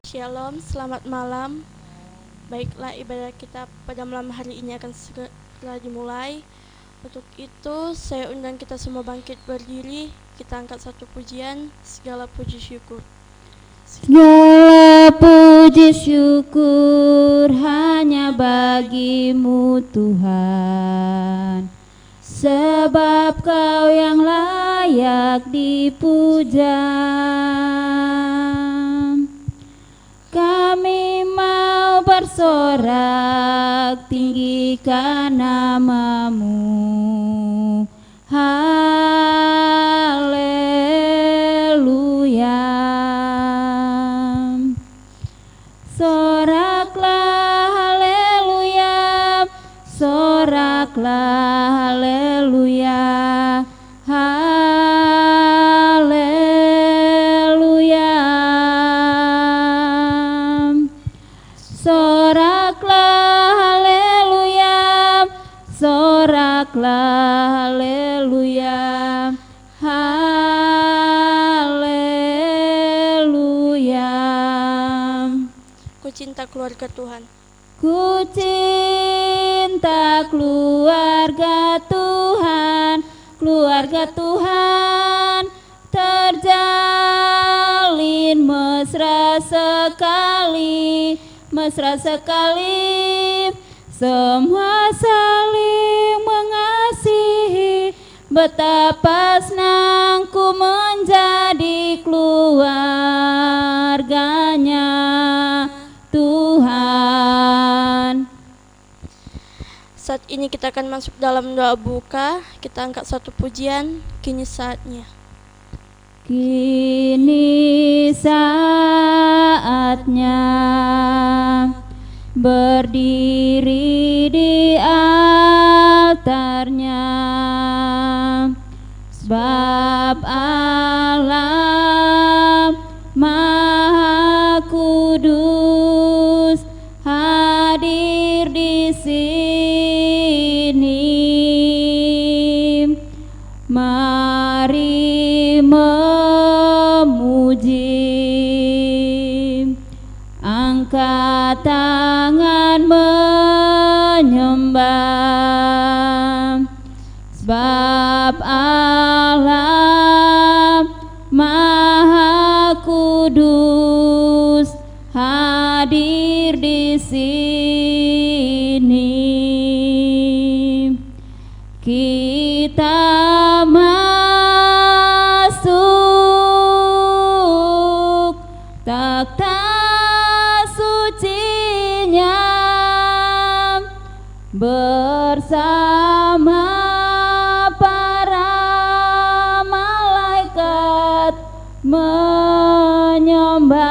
Shalom, selamat malam. Baiklah, ibadah kita pada malam hari ini akan segera dimulai. Untuk itu, saya undang kita semua bangkit berdiri. Kita angkat satu pujian, segala puji syukur. Segala puji syukur hanya bagimu Tuhan, sebab Kau yang layak dipuja. Kami mau bersorak, tinggikan nama-Mu. Haleluya. Soraklah haleluya, soraklah haleluya, haleluya. Soraklah haleluya, soraklah haleluya, haleluya. Ku cinta keluarga Tuhan. Ku cinta keluarga Tuhan, keluarga Tuhan terjalin mesra sekali, mesra sekali. Semua saling mengasihi, betapa senang ku menjadi keluarganya Tuhan. Saat ini kita akan masuk dalam doa buka. Kita angkat satu pujian, kini saatnya. Kini saatnya berdiri di altarnya, sebab Allah Maha Kudus hadir di sini. Mari memuji, angkat tangan menyembah, sebab Allah Maha Kudus hadir di sini. Kita masuk takhta sucinya bersama para malaikat menyembah.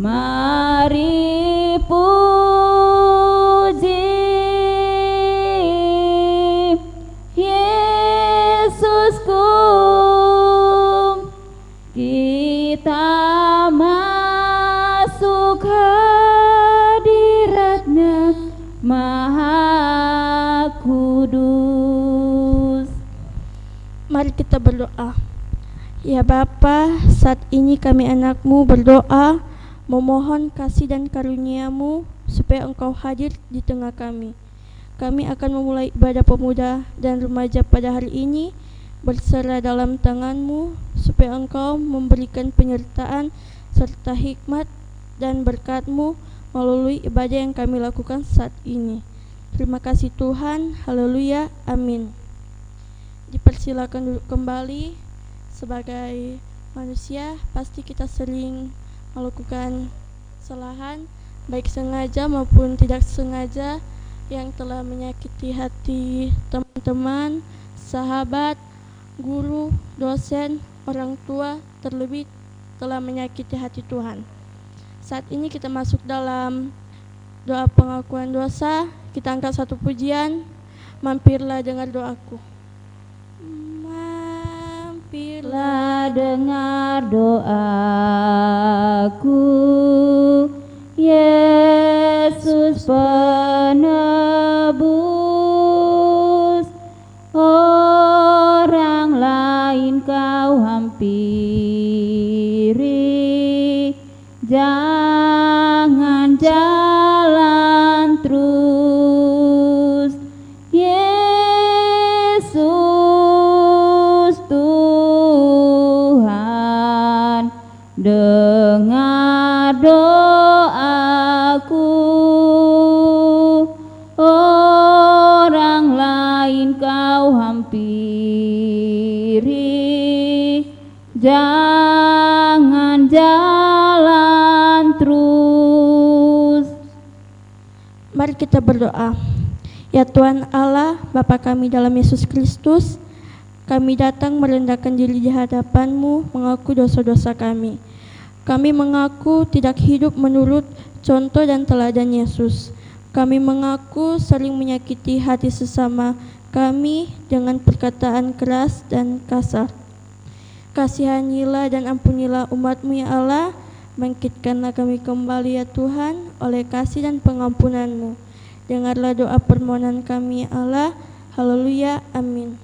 Mari puji Yesusku, kita masuk hadirat-Nya Maha Kudus. Mari kita berdoa. Ya Bapa, saat ini kami anak-Mu berdoa, memohon kasih dan karunia-Mu supaya Engkau hadir di tengah kami. Kami akan memulai ibadah pemuda dan remaja pada hari ini, berserah dalam tangan-Mu supaya Engkau memberikan penyertaan serta hikmat dan berkat-Mu melalui ibadah yang kami lakukan saat ini. Terima kasih Tuhan, haleluya, amin. Dipersilakan duduk kembali. Sebagai manusia pasti kita sering melakukan kesalahan, baik sengaja maupun tidak sengaja, yang telah menyakiti hati teman-teman, sahabat, guru, dosen, orang tua, terlebih telah menyakiti hati Tuhan. Saat ini kita masuk dalam doa pengakuan dosa. Kita angkat satu pujian, mampirlah dengar doaku. Mampirlah dengar doaku, Yesus penebus. Orang lain Kau hampiri, jangan jalan terus. Yesus Tuhan, dengar doaku. Orang lain kau hampiri, jangan jalan terus. Mari kita berdoa. Ya Tuhan Allah, Bapa kami dalam Yesus Kristus, kami datang merendahkan diri di hadapan-Mu, mengaku dosa-dosa kami. Kami mengaku tidak hidup menurut contoh dan teladan Yesus. Kami mengaku sering menyakiti hati sesama kami dengan perkataan keras dan kasar. Kasihanilah dan ampunilah umat-Mu ya Allah, bangkitkanlah kami kembali ya Tuhan oleh kasih dan pengampunan-Mu. Dengarlah doa permohonan kami ya Allah. Haleluya, amin.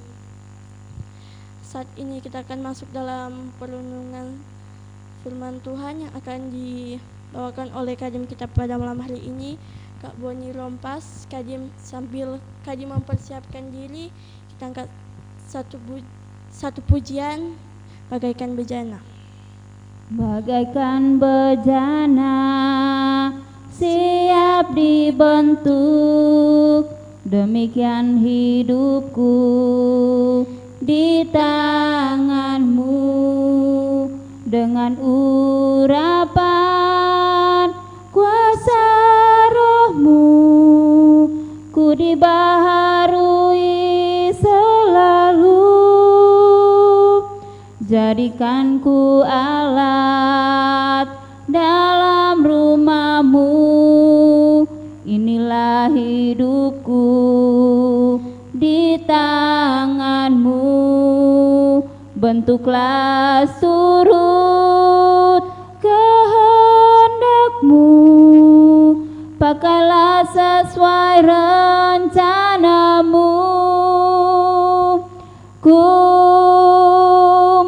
Saat ini kita akan masuk dalam perenungan firman Tuhan yang akan dibawakan oleh Kadin kita pada malam hari ini, Kak Boni Rompas. Kadin sambil Kadin mempersiapkan diri, kita angkat satu pujian, bagaikan bejana. Bagaikan bejana siap dibentuk, demikian hidupku di tangan-Mu. Dengan urapan kuasa Roh-Mu, ku dibaharui selalu. Jadikan ku alat dalam rumah-Mu, inilah hidupku di tangan-Mu. Bentuklah surut kehendak-Mu, pakailah sesuai rencana-Mu. Ku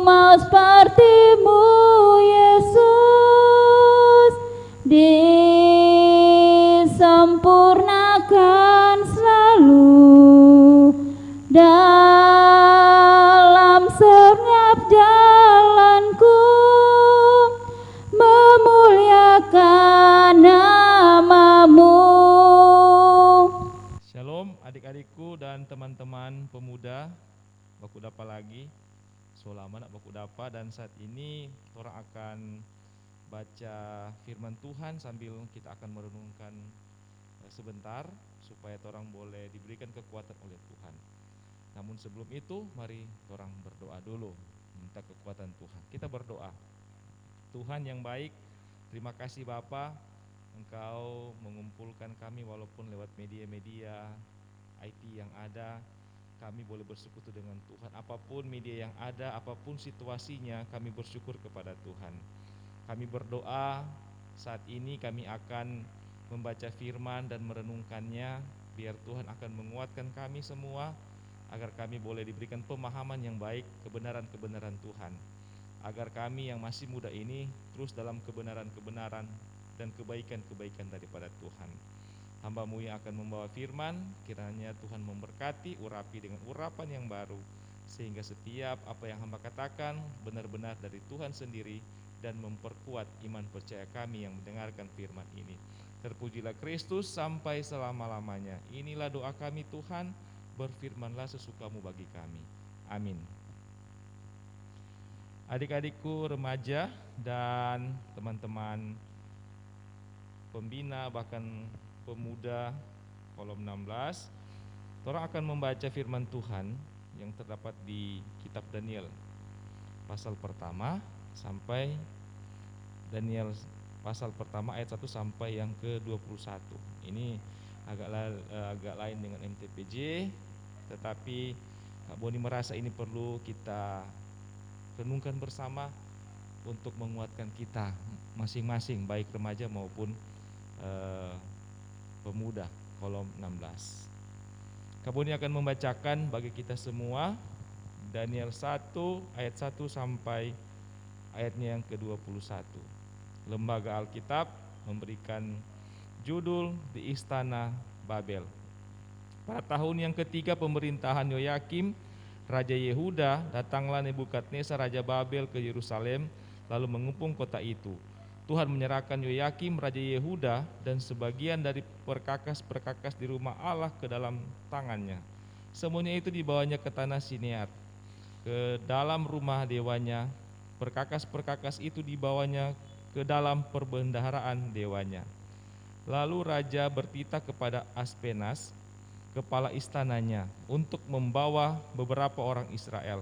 mau seperti-Mu Yesus, disempurnakan selalu dalam setiap jalanku, memuliakan nama-Mu. Shalom adik-adikku dan teman-teman pemuda, baku dapa lagi, so lama nak baku dapa, dan saat ini orang akan baca firman Tuhan sambil kita akan merenungkan sebentar supaya orang boleh diberikan kekuatan oleh Tuhan. Namun sebelum itu mari orang berdoa dulu, minta kekuatan Tuhan. Kita berdoa. Tuhan yang baik, terima kasih Bapa, Engkau mengumpulkan kami walaupun lewat media-media IT yang ada. Kami boleh bersekutu dengan Tuhan. Apapun media yang ada, apapun situasinya, kami bersyukur kepada Tuhan. Kami berdoa saat ini kami akan membaca firman dan merenungkannya. Biar Tuhan akan menguatkan kami semua, agar kami boleh diberikan pemahaman yang baik, kebenaran-kebenaran Tuhan. Agar kami yang masih muda ini terus dalam kebenaran-kebenaran dan kebaikan-kebaikan daripada Tuhan. Hamba-Mu yang akan membawa firman, kiranya Tuhan memberkati, urapi dengan urapan yang baru, sehingga setiap apa yang hamba katakan benar-benar dari Tuhan sendiri dan memperkuat iman percaya kami yang mendengarkan firman ini. Terpujilah Kristus sampai selama-lamanya. Inilah doa kami Tuhan, berfirmanlah sesuka-Mu bagi kami. Amin. Adik-adikku remaja dan teman-teman pembina bahkan pemuda kolom 16, orang akan membaca firman Tuhan yang terdapat di kitab Daniel pasal pertama sampai Daniel pasal pertama ayat 1 sampai yang ke-21. Ini agak lain dengan MTPJ, tetapi Kak Boni merasa ini perlu kita renungkan bersama untuk menguatkan kita masing-masing, baik remaja maupun pemuda kolom 16. Kak Boni akan membacakan bagi kita semua Daniel 1 ayat 1 sampai ayatnya yang ke-21. Lembaga Alkitab memberikan judul Di Istana Babel. Pada tahun yang ketiga pemerintahan Yoyakim, Raja Yehuda, datanglah Nebukadnezar Raja Babel ke Yerusalem, lalu mengepung kota itu. Tuhan menyerahkan Yoyakim Raja Yehuda dan sebagian dari perkakas-perkakas di rumah Allah ke dalam tangannya. Semuanya itu dibawanya ke tanah Sinear, ke dalam rumah dewanya. Perkakas-perkakas itu dibawanya ke dalam perbendaharaan dewanya. Lalu raja bertitah kepada Aspenas, kepala istananya, untuk membawa beberapa orang Israel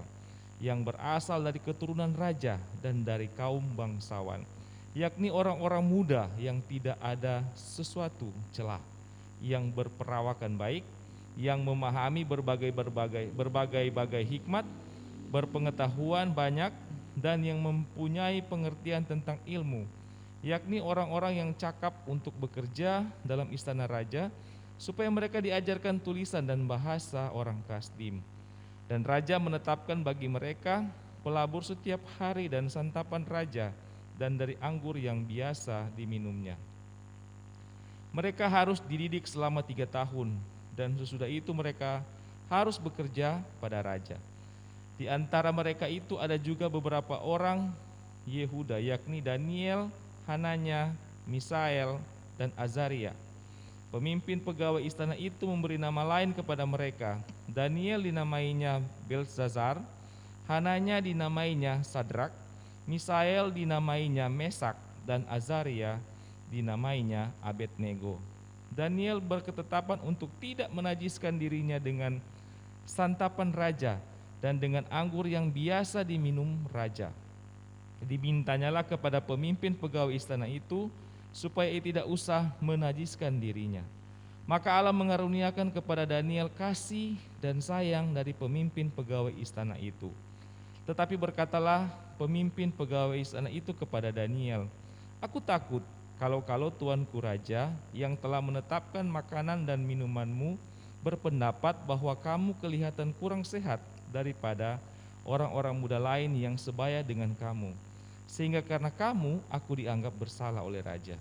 yang berasal dari keturunan raja dan dari kaum bangsawan, yakni orang-orang muda yang tidak ada sesuatu celah, yang berperawakan baik, yang memahami berbagai hikmat, berpengetahuan banyak, dan yang mempunyai pengertian tentang ilmu, yakni orang-orang yang cakap untuk bekerja dalam istana raja, supaya mereka diajarkan tulisan dan bahasa orang Kasdim. Dan raja menetapkan bagi mereka pelabur setiap hari dan santapan raja, dan dari anggur yang biasa diminumnya. Mereka harus dididik selama 3 tahun, dan sesudah itu mereka harus bekerja pada raja. Di antara mereka itu ada juga beberapa orang Yehuda, yakni Daniel, Hananya, Misael, dan Azaria. Pemimpin pegawai istana itu memberi nama lain kepada mereka. Daniel dinamainya Beltesazar, Hananya dinamainya Sadrak, Misael dinamainya Mesak, dan Azaria dinamainya Abednego. Daniel berketetapan untuk tidak menajiskan dirinya dengan santapan raja dan dengan anggur yang biasa diminum raja. Dimintanyalah kepada pemimpin pegawai istana itu supaya ia tidak usah menajiskan dirinya. Maka Allah mengaruniakan kepada Daniel kasih dan sayang dari pemimpin pegawai istana itu. Tetapi berkatalah pemimpin pegawai istana itu kepada Daniel, "Aku takut kalau tuanku raja yang telah menetapkan makanan dan minumanmu berpendapat bahwa kamu kelihatan kurang sehat daripada orang-orang muda lain yang sebaya dengan kamu, sehingga karena kamu aku dianggap bersalah oleh raja."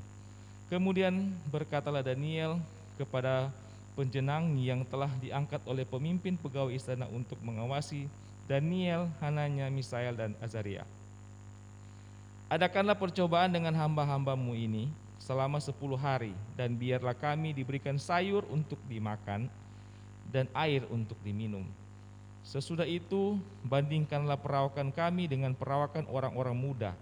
Kemudian berkatalah Daniel kepada penjenang yang telah diangkat oleh pemimpin pegawai istana untuk mengawasi Daniel, Hananya, Misael, dan Azaria, "Adakanlah percobaan dengan hamba-hambamu ini selama 10 hari, dan biarlah kami diberikan sayur untuk dimakan dan air untuk diminum. Sesudah itu bandingkanlah perawakan kami dengan perawakan orang-orang muda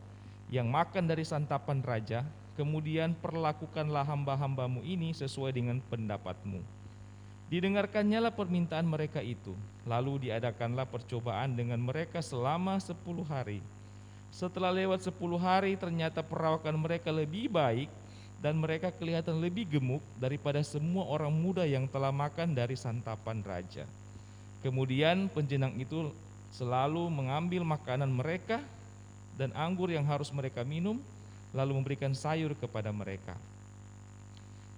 yang makan dari santapan raja, kemudian perlakukanlah hamba-hambamu ini sesuai dengan pendapatmu." Didengarkannyalah permintaan mereka itu, lalu diadakanlah percobaan dengan mereka selama 10 hari. Setelah lewat 10 hari ternyata perawakan mereka lebih baik dan mereka kelihatan lebih gemuk daripada semua orang muda yang telah makan dari santapan raja. Kemudian penjenang itu selalu mengambil makanan mereka dan anggur yang harus mereka minum, lalu memberikan sayur kepada mereka.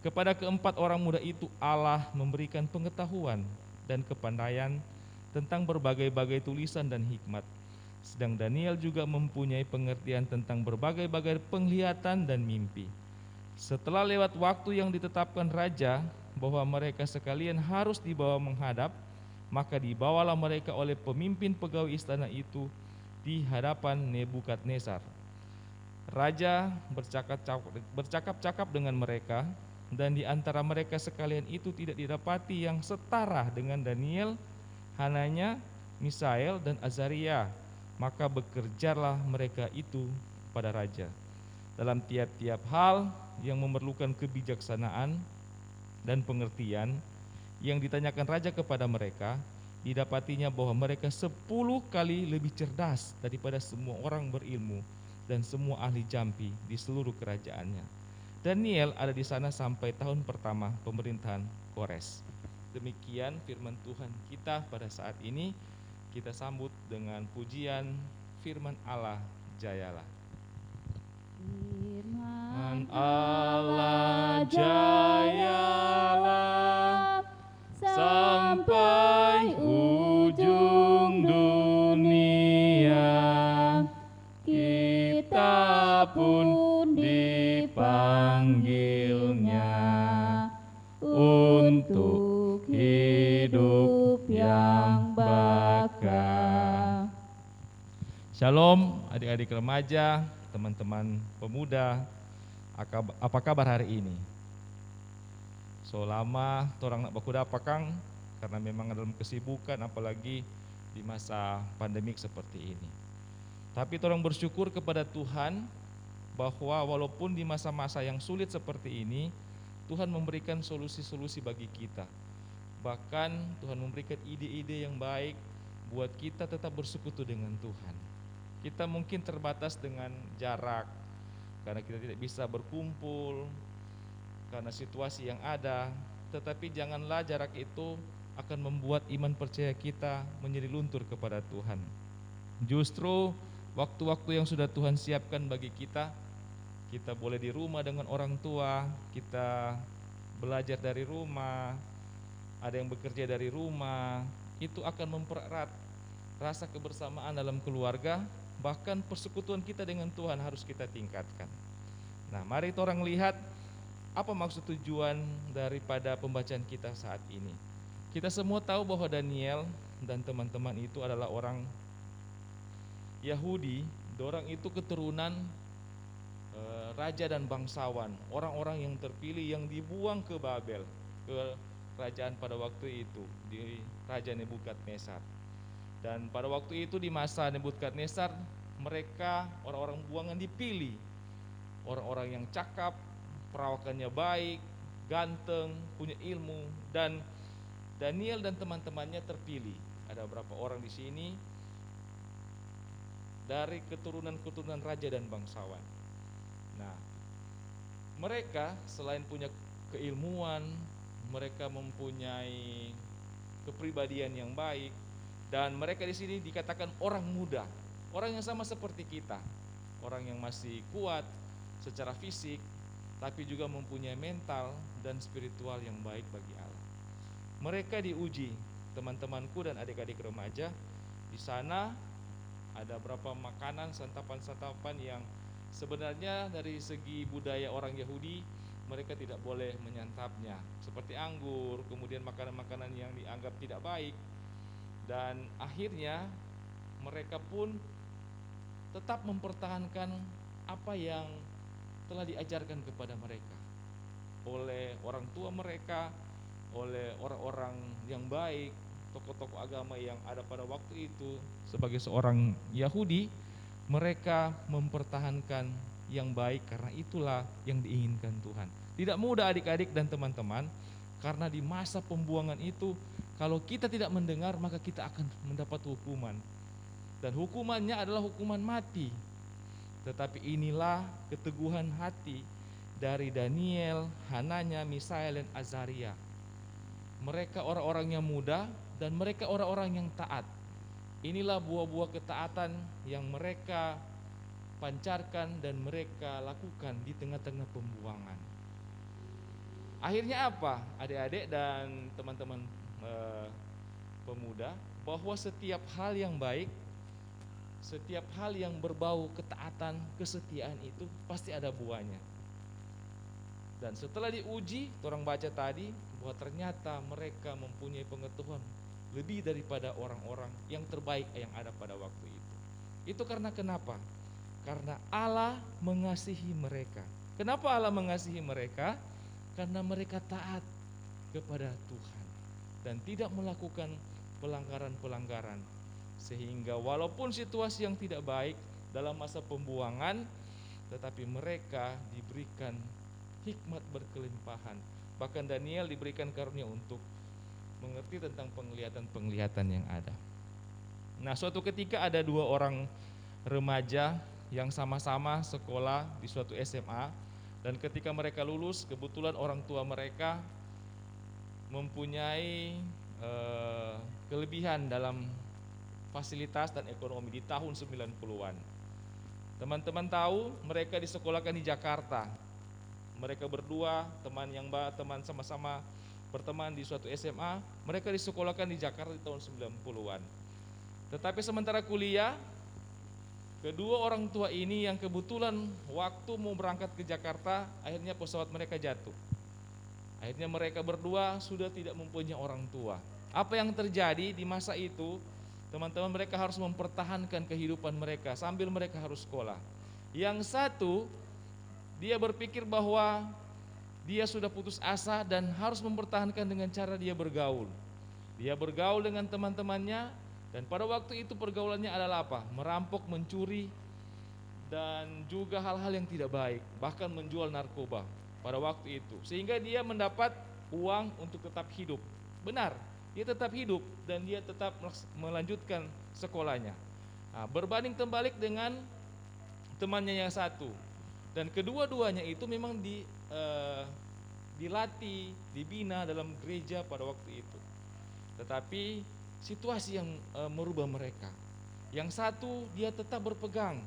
Kepada keempat orang muda itu Allah memberikan pengetahuan dan kepandaian tentang berbagai-bagai tulisan dan hikmat. Sedang Daniel juga mempunyai pengertian tentang berbagai-bagai penglihatan dan mimpi. Setelah lewat waktu yang ditetapkan raja bahwa mereka sekalian harus dibawa menghadap, maka dibawalah mereka oleh pemimpin pegawai istana itu di hadapan Nebukadnezar. Raja bercakap-cakap dengan mereka, dan di antara mereka sekalian itu tidak didapati yang setara dengan Daniel, Hananya, Misael, dan Azaria. Maka bekerjalah mereka itu pada raja dalam tiap-tiap hal yang memerlukan kebijaksanaan dan pengertian. Yang ditanyakan raja kepada mereka, didapatinya bahwa mereka 10 kali lebih cerdas daripada semua orang berilmu dan semua ahli jampi di seluruh kerajaannya. Daniel ada di sana sampai tahun pertama pemerintahan Kores. Demikian firman Tuhan kita pada saat ini. Kita sambut dengan pujian firman Allah, jayalah. Firman Allah jayalah sampai ujung dunia. Kita siapapun dipanggilnya untuk hidup yang baka. Shalom adik-adik remaja, teman-teman pemuda, apa kabar hari ini? So lama torang nak baku dapa Kang, karena memang dalam kesibukan apalagi di masa pandemik seperti ini. Tapi torang bersyukur kepada Tuhan bahwa walaupun di masa-masa yang sulit seperti ini, Tuhan memberikan solusi-solusi bagi kita. Bahkan Tuhan memberikan ide-ide yang baik buat kita tetap bersekutu dengan Tuhan. Kita mungkin terbatas dengan jarak, karena kita tidak bisa berkumpul, karena situasi yang ada, tetapi janganlah jarak itu akan membuat iman percaya kita menjadi luntur kepada Tuhan. Justru waktu-waktu yang sudah Tuhan siapkan bagi kita boleh di rumah dengan orang tua, kita belajar dari rumah, ada yang bekerja dari rumah, itu akan mempererat rasa kebersamaan dalam keluarga, bahkan persekutuan kita dengan Tuhan harus kita tingkatkan. Nah, mari kita orang lihat apa maksud tujuan daripada pembacaan kita saat ini. Kita semua tahu bahwa Daniel dan teman-teman itu adalah orang Yahudi. Dorang itu keturunan raja dan bangsawan, orang-orang yang terpilih yang dibuang ke Babel, ke kerajaan pada waktu itu, di Raja Nebukadnezar. Dan pada waktu itu di masa Nebukadnezar, mereka orang-orang buangan dipilih, orang-orang yang cakap, perawakannya baik, ganteng, punya ilmu, dan Daniel dan teman-temannya terpilih. Ada berapa orang di sini dari keturunan-keturunan raja dan bangsawan. Nah, mereka selain punya keilmuan, mereka mempunyai kepribadian yang baik, dan mereka di sini dikatakan orang muda, orang yang sama seperti kita, orang yang masih kuat secara fisik, tapi juga mempunyai mental dan spiritual yang baik bagi Allah. Mereka diuji, teman-temanku dan adik-adik remaja. Di sana ada berapa makanan, santapan-santapan yang sebenarnya dari segi budaya orang Yahudi mereka tidak boleh menyantapnya, seperti anggur, kemudian makanan-makanan yang dianggap tidak baik. Dan akhirnya mereka pun tetap mempertahankan apa yang telah diajarkan kepada mereka oleh orang tua mereka, oleh orang-orang yang baik, tokoh-tokoh agama yang ada pada waktu itu. Sebagai seorang Yahudi, mereka mempertahankan yang baik karena itulah yang diinginkan Tuhan. Tidak mudah adik-adik dan teman-teman, karena di masa pembuangan itu kalau kita tidak mendengar maka kita akan mendapat hukuman, dan hukumannya adalah hukuman mati. Tetapi inilah keteguhan hati dari Daniel, Hananya, Misael, dan Azaria. Mereka orang-orang yang muda dan mereka orang-orang yang taat. Inilah buah-buah ketaatan yang mereka pancarkan dan mereka lakukan di tengah-tengah pembuangan. Akhirnya apa, adik-adik dan teman-teman pemuda, bahwa setiap hal yang baik, setiap hal yang berbau ketaatan, kesetiaan itu pasti ada buahnya. Dan setelah diuji, orang baca tadi bahwa ternyata mereka mempunyai pengetahuan lebih daripada orang-orang yang terbaik yang ada pada waktu itu. Itu karena kenapa? Karena Allah mengasihi mereka. Kenapa Allah mengasihi mereka? Karena mereka taat kepada Tuhan dan tidak melakukan pelanggaran-pelanggaran. Sehingga walaupun situasi yang tidak baik dalam masa pembuangan, tetapi mereka diberikan hikmat berkelimpahan. Bahkan Daniel diberikan karunia untuk mengerti tentang penglihatan-penglihatan yang ada. Nah, suatu ketika ada dua orang remaja yang sama-sama sekolah di suatu SMA, dan ketika mereka lulus, kebetulan orang tua mereka mempunyai kelebihan dalam fasilitas dan ekonomi di tahun 90-an. Teman-teman tahu mereka disekolahkan di Jakarta. Mereka berdua teman sama-sama berteman di suatu SMA, mereka disekolahkan di Jakarta di tahun 90-an. Tetapi sementara kuliah, Kedua orang tua ini yang kebetulan waktu mau berangkat ke Jakarta, akhirnya pesawat mereka jatuh. Akhirnya mereka berdua sudah tidak mempunyai orang tua. Apa yang terjadi di masa itu, teman-teman, mereka harus mempertahankan kehidupan mereka sambil mereka harus sekolah. Yang satu, dia berpikir bahwa dia sudah putus asa dan harus mempertahankan dengan cara dia bergaul. Dia bergaul dengan teman-temannya, dan pada waktu itu pergaulannya adalah apa? Merampok, mencuri, dan juga hal-hal yang tidak baik, bahkan menjual narkoba pada waktu itu. Sehingga dia mendapat uang untuk tetap hidup. Benar, dia tetap hidup dan dia tetap melanjutkan sekolahnya. Nah, berbanding terbalik dengan temannya yang satu. Dan kedua-duanya itu memang dilatih, dibina dalam gereja pada waktu itu. Tetapi situasi yang merubah mereka. Yang satu dia tetap berpegang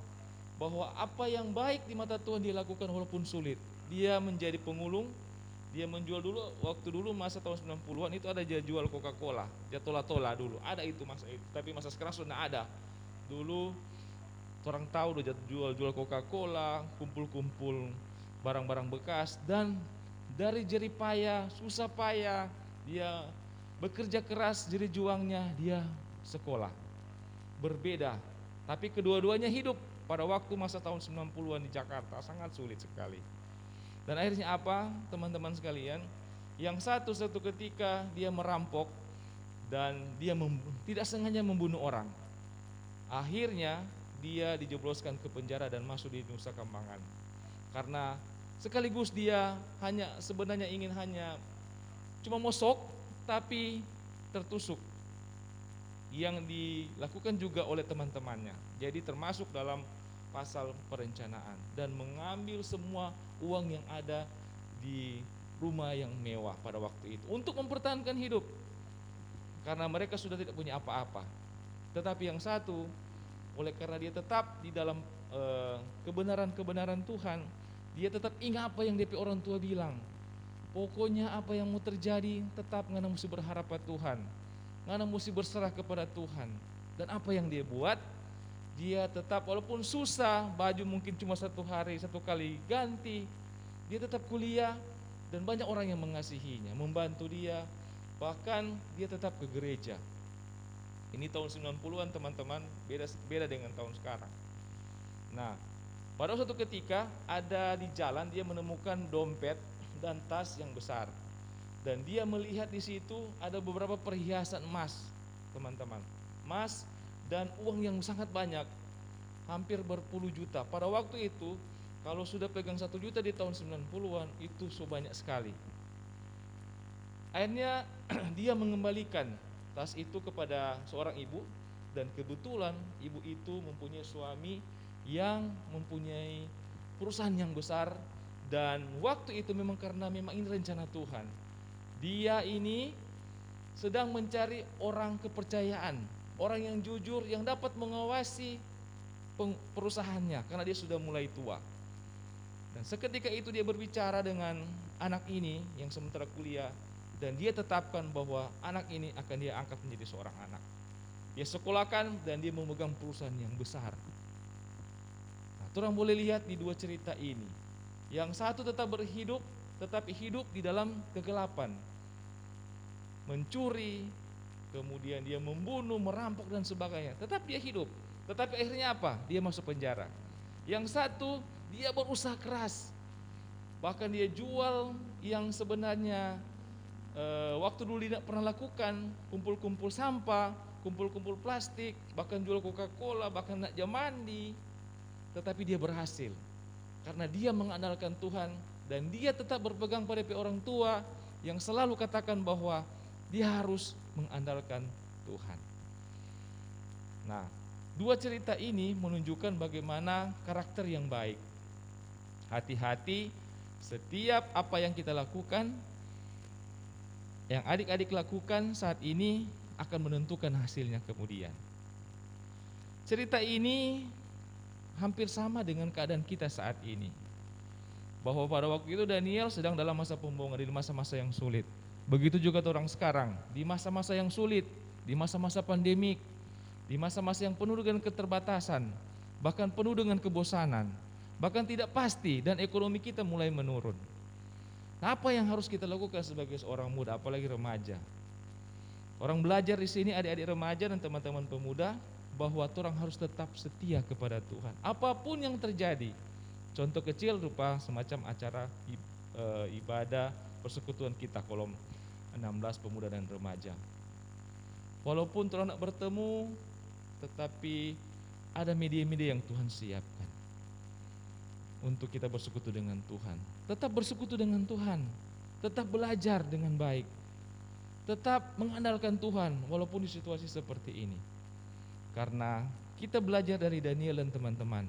bahwa apa yang baik di mata Tuhan dia lakukan walaupun sulit. Dia menjadi pemulung, dia menjual dulu, waktu dulu masa tahun 90-an itu ada jual Coca-Cola, dia tola-tola dulu, ada itu masa itu. Tapi masa sekarang sudah ada. Dulu orang tahu udah jual Coca-Cola, kumpul-kumpul barang-barang bekas, dan dari jerih payah, susah payah, dia bekerja keras, jerih juangnya, dia sekolah. Berbeda, tapi kedua-duanya hidup pada waktu masa tahun 90-an di Jakarta, sangat sulit sekali. Dan akhirnya apa, teman-teman sekalian? Yang satu ketika dia merampok dan dia tidak sengaja membunuh orang. Akhirnya dia dijebloskan ke penjara dan masuk di Nusa Kambangan. Karena sekaligus dia sebenarnya ingin cuma mosok, tapi tertusuk. Yang dilakukan juga oleh teman-temannya. Jadi termasuk dalam pasal perencanaan dan mengambil semua uang yang ada di rumah yang mewah pada waktu itu untuk mempertahankan hidup, karena mereka sudah tidak punya apa-apa. Tetapi yang satu, oleh karena dia tetap di dalam kebenaran Tuhan, dia tetap ingat apa yang DP orang tua bilang. Pokoknya apa yang mau terjadi, tetap ngana mesti berharap pada Tuhan, ngana mesti berserah kepada Tuhan. Dan apa yang dia buat, dia tetap walaupun susah, baju mungkin cuma satu kali ganti, dia tetap kuliah dan banyak orang yang mengasihinya, membantu dia, bahkan dia tetap ke gereja. Ini tahun 90-an teman-teman, beda dengan tahun sekarang. Nah, pada suatu ketika ada di jalan dia menemukan dompet dan tas yang besar. Dan dia melihat di situ ada beberapa perhiasan emas, teman-teman. Emas dan uang yang sangat banyak, hampir berpuluh juta. Pada waktu itu, kalau sudah pegang 1 juta di tahun 90-an, itu banyak sekali. Akhirnya dia mengembalikan tas itu kepada seorang ibu, dan kebetulan ibu itu mempunyai suami yang mempunyai perusahaan yang besar. Dan waktu itu memang karena memang ini rencana Tuhan, dia ini sedang mencari orang kepercayaan, orang yang jujur, yang dapat mengawasi perusahaannya karena dia sudah mulai tua. Dan seketika itu dia berbicara dengan anak ini yang sementara kuliah, dan dia tetapkan bahwa anak ini akan dia angkat menjadi seorang anak. Dia sekolahkan dan dia memegang perusahaan yang besar. Nah, orang boleh lihat di dua cerita ini. Yang satu tetap berhidup, tetapi hidup di dalam kegelapan, mencuri, kemudian dia membunuh, merampok dan sebagainya. Tetap dia hidup, tetapi akhirnya apa? Dia masuk penjara. Yang satu dia berusaha keras, bahkan dia jual yang sebenarnya waktu dulu tidak pernah lakukan, kumpul-kumpul sampah, kumpul-kumpul plastik, bahkan jual Coca-Cola, bahkan nak jam mandi. Tetapi dia berhasil karena dia mengandalkan Tuhan, dan dia tetap berpegang pada orang tua yang selalu katakan bahwa dia harus mengandalkan Tuhan. Nah, dua cerita ini menunjukkan bagaimana karakter yang baik. Hati-hati, setiap apa yang kita lakukan, yang adik-adik lakukan saat ini akan menentukan hasilnya kemudian. Cerita ini hampir sama dengan keadaan kita saat ini, bahwa pada waktu itu Daniel sedang dalam masa pembuangan, di masa-masa yang sulit. Begitu juga orang sekarang, di masa-masa yang sulit, di masa-masa pandemik, di masa-masa yang penuh dengan keterbatasan, bahkan penuh dengan kebosanan, bahkan tidak pasti, dan ekonomi kita mulai menurun. Nah, apa yang harus kita lakukan sebagai seorang muda, apalagi remaja? Orang belajar di sini, adik-adik remaja dan teman-teman pemuda, bahwa orang harus tetap setia kepada Tuhan, apapun yang terjadi. Contoh kecil rupa semacam acara ibadah persekutuan kita kolom 16 pemuda dan remaja. Walaupun orang nak bertemu, tetapi ada media-media yang Tuhan siapkan untuk kita bersekutu dengan Tuhan. Tetap bersekutu dengan Tuhan, tetap belajar dengan baik, tetap mengandalkan Tuhan walaupun di situasi seperti ini. Karena kita belajar dari Daniel dan teman-teman,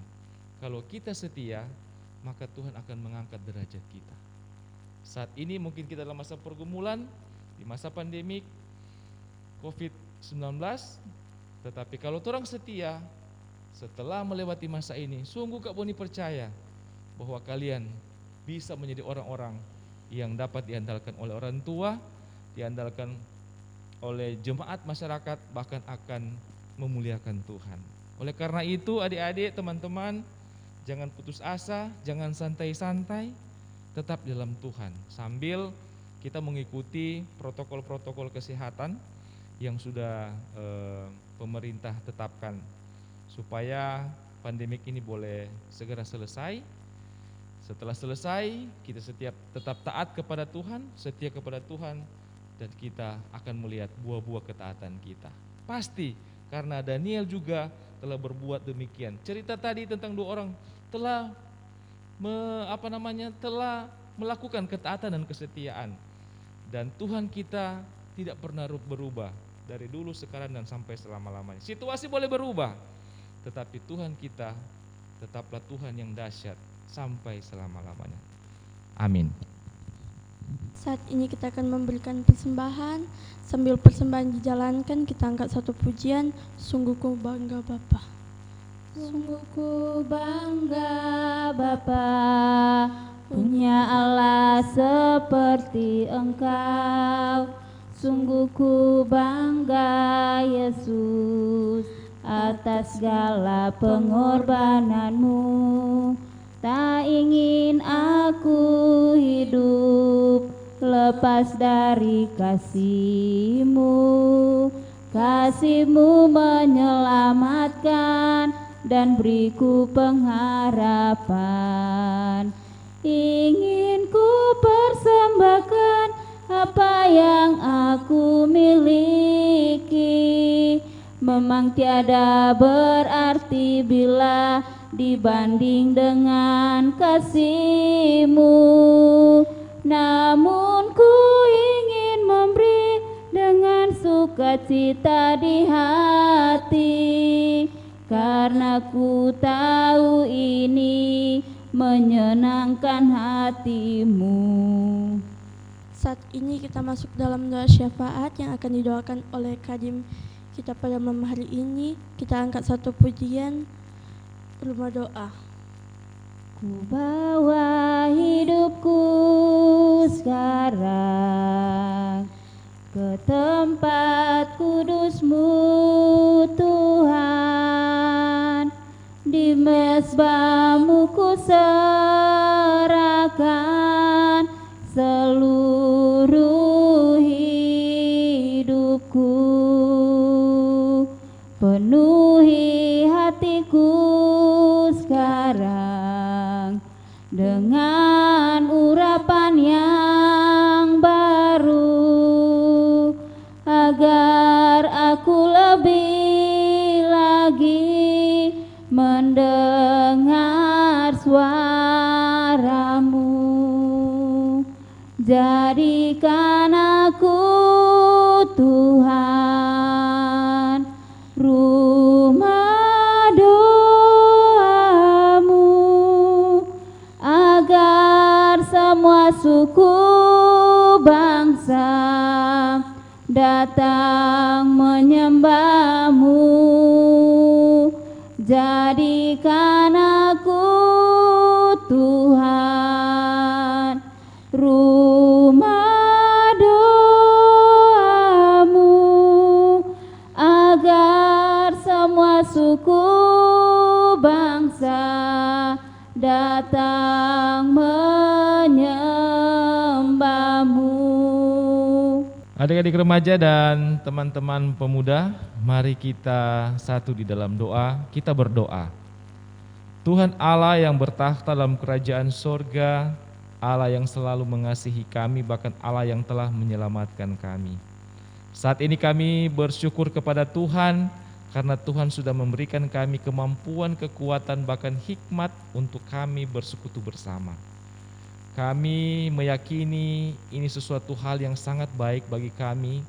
kalau kita setia, maka Tuhan akan mengangkat derajat kita. Saat ini mungkin kita dalam masa pergumulan, di masa pandemik COVID-19, tetapi kalau orang setia, setelah melewati masa ini, sungguh Kak Boni percaya bahwa kalian bisa menjadi orang-orang yang dapat diandalkan oleh orang tua, diandalkan oleh jemaat masyarakat, bahkan akan memuliakan Tuhan. Oleh karena itu adik-adik, teman-teman, jangan putus asa, jangan santai-santai, tetap dalam Tuhan, sambil kita mengikuti protokol-protokol kesehatan yang sudah pemerintah tetapkan, supaya pandemik ini boleh segera selesai. Setelah selesai, kita tetap taat kepada Tuhan, setia kepada Tuhan, dan kita akan melihat buah-buah ketaatan kita. Pasti, karena Daniel juga telah berbuat demikian. Cerita tadi tentang 2 orang telah telah melakukan ketaatan dan kesetiaan. Dan Tuhan kita tidak pernah berubah dari dulu, sekarang, dan sampai selama-lamanya. Situasi boleh berubah, tetapi Tuhan kita tetaplah Tuhan yang dahsyat sampai selama-lamanya. Amin. Saat ini kita akan memberikan persembahan. Sambil persembahan dijalankan, kita angkat satu pujian, Sungguh ku bangga Bapa. Sungguh ku bangga Bapa, punya Allah seperti Engkau. Sungguh ku bangga Yesus, atas segala pengorbananmu. Tak ingin aku hidup lepas dari kasih-Mu. Kasih-Mu menyelamatkan dan beriku pengharapan. Ingin ku persembahkan apa yang aku miliki. Memang tiada berarti bila dibanding dengan kasih-Mu. Namun ku ingin memberi dengan sukacita di hati, karena ku tahu ini menyenangkan hati-Mu. Saat ini kita masuk dalam doa syafaat yang akan didoakan oleh Kadim kita pada malam hari ini. Kita angkat satu pujian, Rumah Doa. Ku bawa hidupku sekarang ke tempat kudus-Mu Tuhan. Di mezbah-Mu ku serahkan seluruh hidupku. Penuhi hatiku sekarang dengan urapan yang baru, agar aku lebih lagi mendengar suara-Mu. Jadikan aku Tuhan rumah doa-Mu, agar semua suku bangsa datang menyembah-Mu. Jadikan aku Tuhan rumah doa-Mu, agar semua suku bangsa Tuhan menyembahmu. Adik-adik remaja dan teman-teman pemuda, mari kita satu di dalam doa, kita berdoa. Tuhan Allah yang bertakhta dalam kerajaan sorga, Allah yang selalu mengasihi kami, bahkan Allah yang telah menyelamatkan kami. Saat ini kami bersyukur kepada Tuhan, karena Tuhan sudah memberikan kami kemampuan, kekuatan, bahkan hikmat untuk kami bersekutu bersama. Kami meyakini ini sesuatu hal yang sangat baik bagi kami,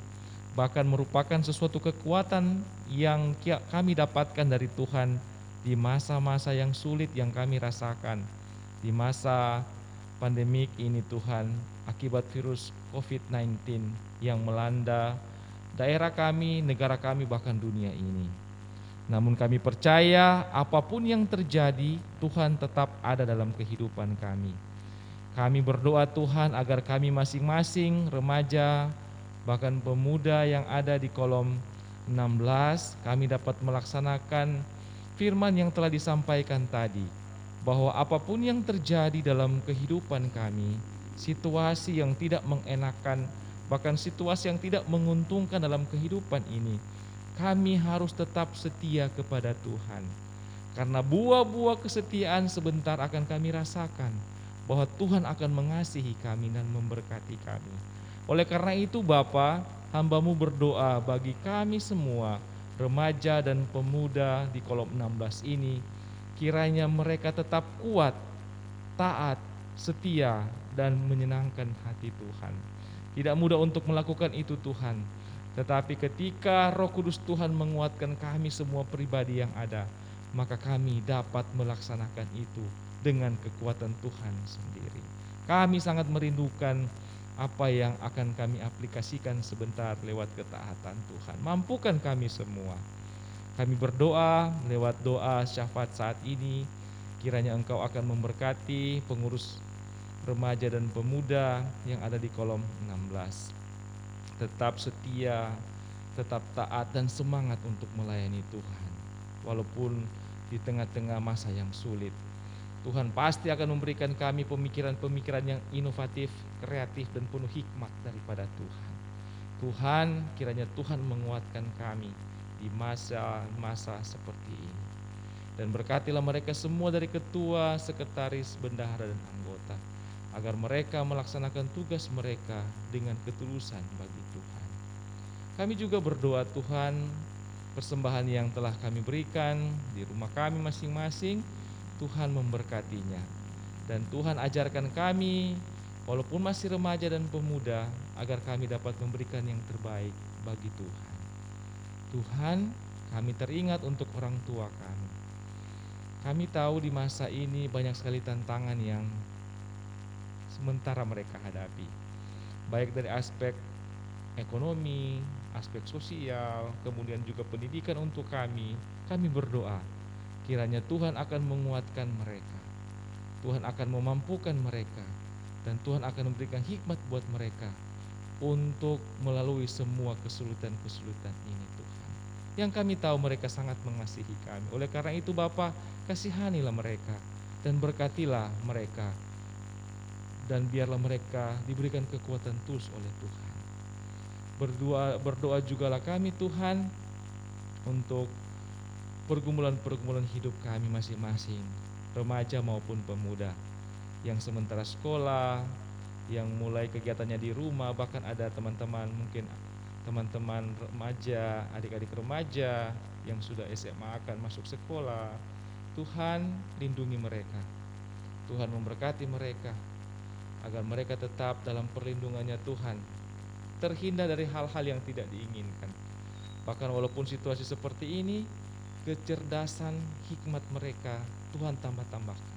bahkan merupakan sesuatu kekuatan yang kami dapatkan dari Tuhan di masa-masa yang sulit yang kami rasakan. Di masa pandemik ini Tuhan, akibat virus COVID-19 yang melanda daerah kami, negara kami, bahkan dunia ini. Namun kami percaya apapun yang terjadi, Tuhan tetap ada dalam kehidupan kami. Kami berdoa Tuhan agar kami masing-masing remaja bahkan pemuda yang ada di kolom 16 kami dapat melaksanakan firman yang telah disampaikan tadi, bahwa apapun yang terjadi dalam kehidupan kami, situasi yang tidak mengenakan, bahkan situasi yang tidak menguntungkan dalam kehidupan ini, kami harus tetap setia kepada Tuhan. Karena buah-buah kesetiaan sebentar akan kami rasakan, bahwa Tuhan akan mengasihi kami dan memberkati kami. Oleh karena itu Bapa, hamba-Mu berdoa bagi kami semua, remaja dan pemuda di kolom 16 ini, kiranya mereka tetap kuat, taat, setia, dan menyenangkan hati Tuhan. Tidak mudah untuk melakukan itu Tuhan, tetapi ketika Roh Kudus Tuhan menguatkan kami semua pribadi yang ada, maka kami dapat melaksanakan itu dengan kekuatan Tuhan sendiri. Kami sangat merindukan apa yang akan kami aplikasikan sebentar lewat ketaatan Tuhan. Mampukan kami semua. Kami berdoa lewat doa syafaat saat ini, kiranya Engkau akan memberkati pengurus remaja dan pemuda yang ada di kolom 16. Tetap setia, tetap taat dan semangat untuk melayani Tuhan. Walaupun di tengah-tengah masa yang sulit, Tuhan pasti akan memberikan kami pemikiran-pemikiran yang inovatif, kreatif, dan penuh hikmat daripada Tuhan. Tuhan, kiranya Tuhan menguatkan kami di masa-masa seperti ini. Dan berkatilah mereka semua dari ketua, sekretaris, bendahara, dan anggota, agar mereka melaksanakan tugas mereka dengan ketulusan bagi Tuhan. Kami juga berdoa Tuhan, persembahan yang telah kami berikan di rumah kami masing-masing, Tuhan memberkatinya. Dan Tuhan ajarkan kami, walaupun masih remaja dan pemuda, agar kami dapat memberikan yang terbaik bagi Tuhan. Tuhan, kami teringat untuk orang tua kami. Kami tahu di masa ini banyak sekali tantangan yang sementara mereka hadapi, baik dari aspek ekonomi, aspek sosial, kemudian juga pendidikan untuk kami. Kami berdoa, kiranya Tuhan akan menguatkan mereka, Tuhan akan memampukan mereka, dan Tuhan akan memberikan hikmat buat mereka untuk melalui semua kesulitan-kesulitan ini Tuhan. Yang kami tahu mereka sangat mengasihi kami. Oleh karena itu Bapa, kasihanilah mereka dan berkatilah mereka, dan biarlah mereka diberikan kekuatan terus oleh Tuhan. Berdoa jugalah kami Tuhan untuk pergumulan-pergumulan hidup kami masing-masing, remaja maupun pemuda, yang sementara sekolah, yang mulai kegiatannya di rumah, bahkan ada teman-teman, mungkin teman-teman remaja, adik-adik remaja yang sudah SMA akan masuk sekolah. Tuhan lindungi mereka, Tuhan memberkati mereka, agar mereka tetap dalam perlindungannya Tuhan, terhindar dari hal-hal yang tidak diinginkan. Bahkan walaupun situasi seperti ini, kecerdasan, hikmat mereka Tuhan tambah-tambahkan.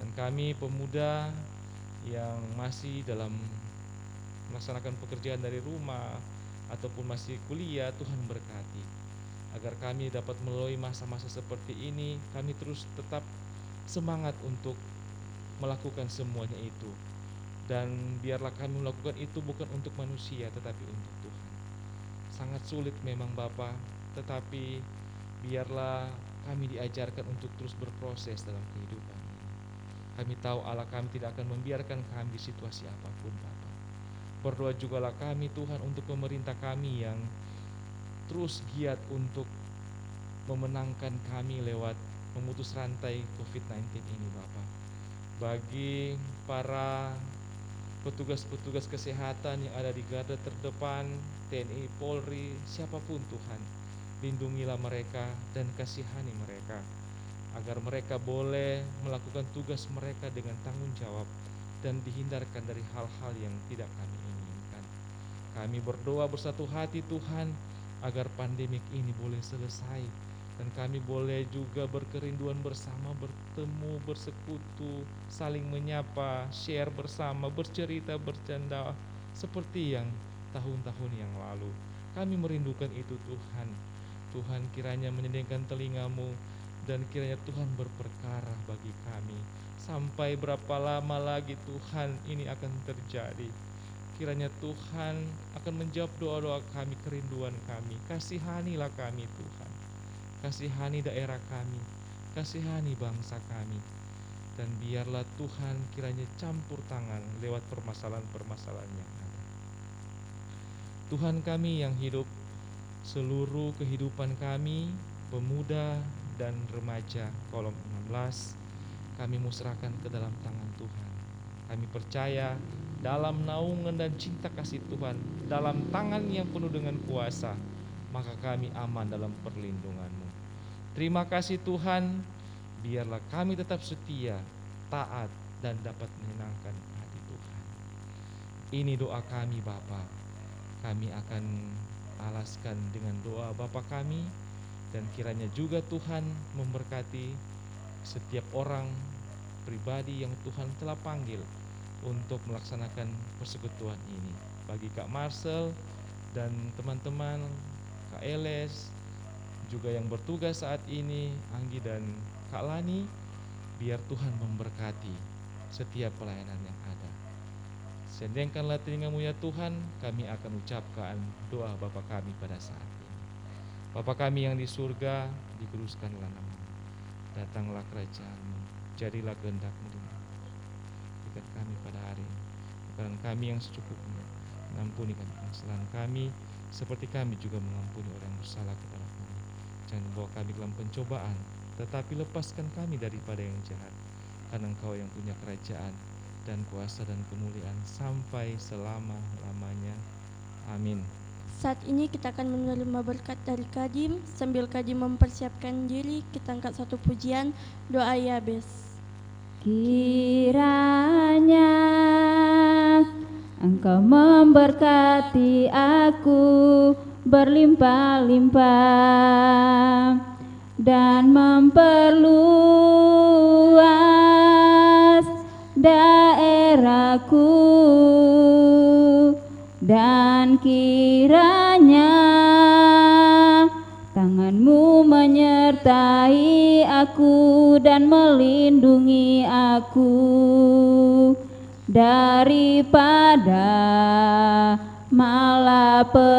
Dan kami pemuda yang masih dalam melaksanakan pekerjaan dari rumah ataupun masih kuliah, Tuhan berkati, agar kami dapat melalui masa-masa seperti ini, kami terus tetap semangat untuk melakukan semuanya itu. Dan biarlah kami melakukan itu bukan untuk manusia, tetapi untuk Tuhan. Sangat sulit memang Bapa, tetapi biarlah kami diajarkan untuk terus berproses dalam kehidupan ini. Kami tahu Allah kami tidak akan membiarkan kami di situasi apapun Bapa. Berdoa jugalah kami Tuhan untuk pemerintah kami yang terus giat untuk memenangkan kami lewat memutus rantai COVID-19 ini Bapa. Bagi para petugas-petugas kesehatan yang ada di garda terdepan, TNI, Polri, siapapun Tuhan, lindungilah mereka dan kasihani mereka, agar mereka boleh melakukan tugas mereka dengan tanggung jawab dan dihindarkan dari hal-hal yang tidak kami inginkan. Kami berdoa bersatu hati Tuhan, agar pandemik ini boleh selesai, dan kami boleh juga berkerinduan bersama, bertemu, bersekutu, saling menyapa, share bersama, bercerita, bercanda, seperti yang tahun-tahun yang lalu. Kami merindukan itu Tuhan. Tuhan kiranya menyediakan telingamu, dan kiranya Tuhan berperkara bagi kami. Sampai berapa lama lagi Tuhan ini akan terjadi? Kiranya Tuhan akan menjawab doa-doa kami, kerinduan kami. Kasihanilah kami Tuhan. Kasihani daerah kami, kasihani bangsa kami. Dan biarlah Tuhan kiranya campur tangan lewat permasalahan-permasalahan yang ada. Tuhan kami yang hidup, seluruh kehidupan kami, pemuda dan remaja kolom 16, kami musrahkan ke dalam tangan Tuhan. Kami percaya dalam naungan dan cinta kasih Tuhan, dalam tangan yang penuh dengan kuasa, maka kami aman dalam perlindungan-Mu. Terima kasih Tuhan, biarlah kami tetap setia, taat, dan dapat menyenangkan hati Tuhan. Ini doa kami Bapa. Kami akan alaskan dengan doa Bapa kami, dan kiranya juga Tuhan memberkati setiap orang pribadi yang Tuhan telah panggil untuk melaksanakan persekutuan ini. Bagi Kak Marcel dan teman-teman, Kak Eles, juga yang bertugas saat ini, Anggi dan Kak Lani, biar Tuhan memberkati setiap pelayanan yang ada. Sendengkanlah telingamu ya Tuhan, kami akan ucapkan doa Bapa kami pada saat ini. Bapa kami yang di surga, dikuduskanlah namamu. Datanglah kerajaan-Mu, jadilah kehendak-Mu di bumi. Berikan kami pada hari ini makanan kami yang secukupnya. Ampuni kami kesalahan kami, seperti kami juga mengampuni orang yang bersalah kepada kami. Jangan bawa kami dalam pencobaan, tetapi lepaskan kami daripada yang jahat. Karena Engkau yang punya kerajaan dan kuasa dan kemuliaan sampai selama-lamanya. Amin. Saat ini kita akan menerima berkat dari Kadim. Sambil Kadim mempersiapkan diri, kita angkat satu pujian, doa Yabes. Kiranya Engkau memberkati aku berlimpah-limpah dan memperluas daerahku, dan kiranya tangan-Mu menyertai aku dan melindungi aku daripada malapetaka,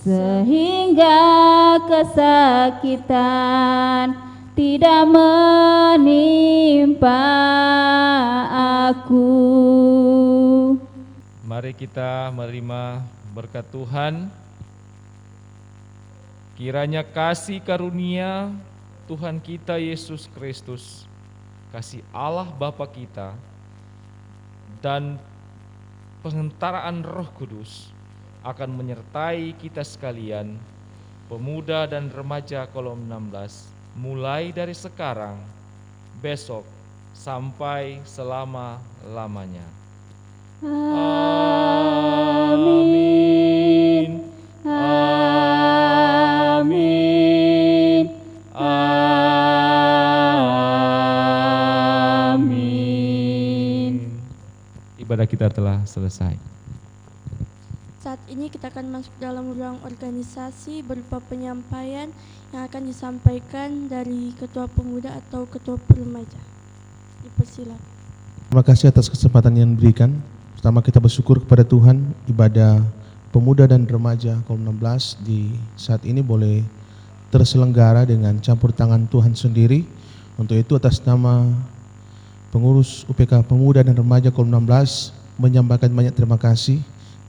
sehingga kesakitan tidak menimpa aku. Mari kita menerima berkat Tuhan. Kiranya kasih karunia Tuhan kita Yesus Kristus, kasih Allah Bapa kita, dan penghentaraan Roh Kudus akan menyertai kita sekalian, pemuda dan remaja kolom 16, mulai dari sekarang, besok, sampai selama-lamanya. Amin. Amin. Amin. Ibadah kita telah selesai. Saat ini kita akan masuk dalam ruang organisasi berupa penyampaian yang akan disampaikan dari Ketua Pemuda atau Ketua Remaja. Dipersilakan. Terima kasih atas kesempatan yang diberikan. Pertama kita bersyukur kepada Tuhan, ibadah pemuda dan remaja kolom 16 di saat ini boleh terselenggara dengan campur tangan Tuhan sendiri, Untuk itu atas nama pengurus UPK Pemuda dan Remaja Kolom 16 menyampaikan banyak terima kasih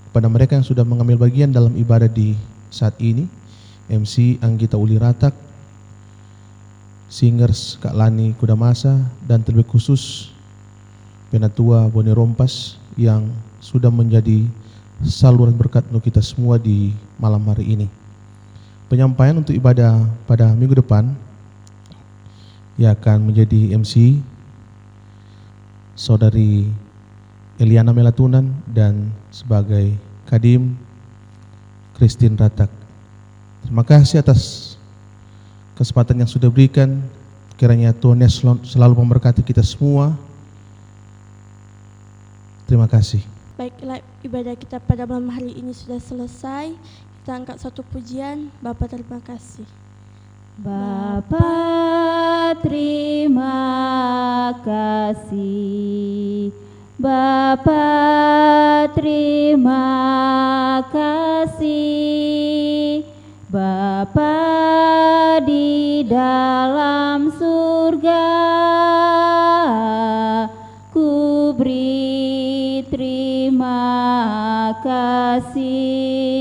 kepada mereka yang sudah mengambil bagian dalam ibadah di saat ini. MC Anggita Uli Ratak, Singers Kak Lani Kudamasa, dan terlebih khusus Penatua Boni Rompas yang sudah menjadi saluran berkat untuk kita semua di malam hari ini. Penyampaian untuk ibadah pada minggu depan yang akan menjadi MC Saudari Eliana Melatunan dan sebagai Kadim Christine Ratak. Terima kasih atas kesempatan yang sudah berikan. Kiranya Tuhan Yesus selalu memberkati kita semua. Terima kasih. Baiklah, ibadah kita pada malam hari ini sudah selesai. Kita angkat satu pujian. Bapa terima kasih. Bapa terima kasih, Bapa terima kasih, Bapa di dalam surga, ku beri terima kasih.